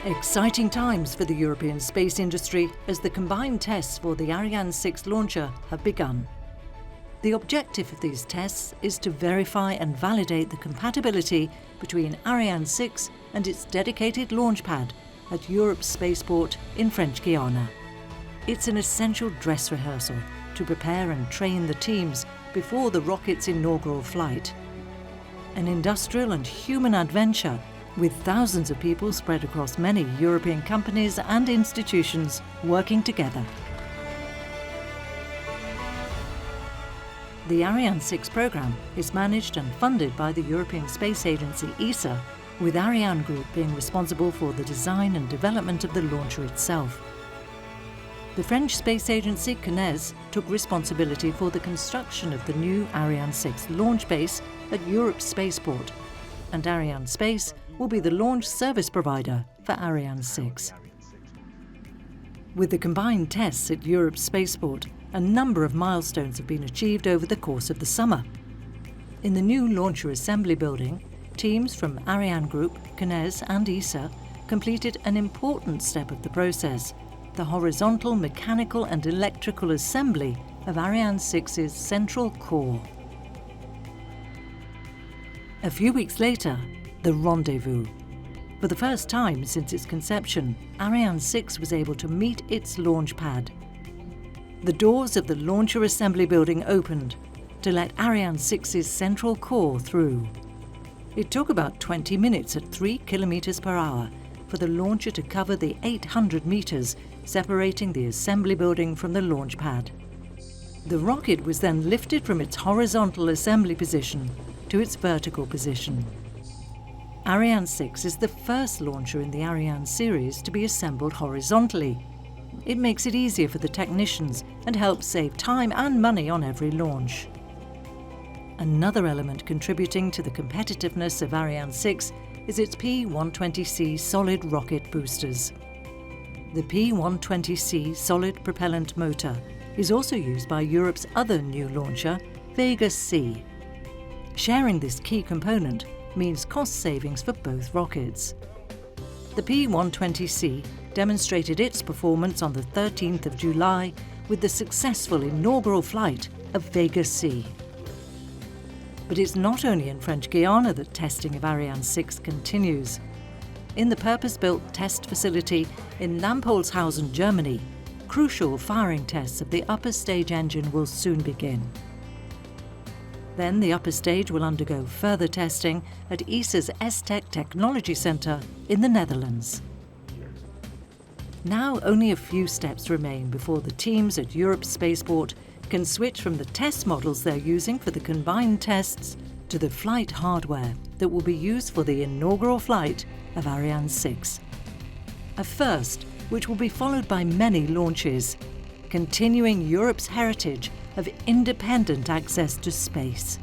Exciting times for the European space industry as the combined tests for the Ariane 6 launcher have begun. The objective of these tests is to verify and validate the compatibility between Ariane 6 and its dedicated Launchpad at Europe's spaceport in French Guiana. It's an essential dress rehearsal to prepare and train the teams before the rocket's inaugural flight. An industrial and human adventure with thousands of people spread across many European companies and institutions working together. The Ariane 6 program is managed and funded by the European Space Agency ESA, with Ariane Group being responsible for the design and development of the launcher itself. The French Space Agency CNES took responsibility for the construction of the new Ariane 6 launch base at Europe's spaceport, and Ariane Space will be the launch service provider for Ariane 6. With the combined tests at Europe's spaceport, a number of milestones have been achieved over the course of the summer. In the new launcher assembly building, teams from Ariane Group, CNES and ESA completed an important step of the process, the horizontal mechanical and electrical assembly of Ariane 6's central core. A few weeks later, the rendezvous. For the first time since its conception, Ariane 6 was able to meet its launch pad. The doors of the launcher assembly building opened to let Ariane 6's central core through. It took about 20 minutes at 3 kilometers per hour for the launcher to cover the 800 meters separating the assembly building from the launch pad. The rocket was then lifted from its horizontal assembly position to its vertical position. Ariane 6 is the first launcher in the Ariane series to be assembled horizontally. It makes it easier for the technicians and helps save time and money on every launch. Another element contributing to the competitiveness of Ariane 6 is its P120C solid rocket boosters. The P120C solid propellant motor is also used by Europe's other new launcher, Vega C. Sharing this key component means cost savings for both rockets. The P120C demonstrated its performance on the 13th of July with the successful inaugural flight of Vega C. But it's not only in French Guiana that testing of Ariane 6 continues. In the purpose-built test facility in Lampoldshausen, Germany, crucial firing tests of the upper stage engine will soon begin. Then the upper stage will undergo further testing at ESA's S-Tech Technology Centre in the Netherlands. Now only a few steps remain before the teams at Europe's spaceport can switch from the test models they're using for the combined tests to the flight hardware that will be used for the inaugural flight of Ariane 6. A first which will be followed by many launches, continuing Europe's heritage of independent access to space.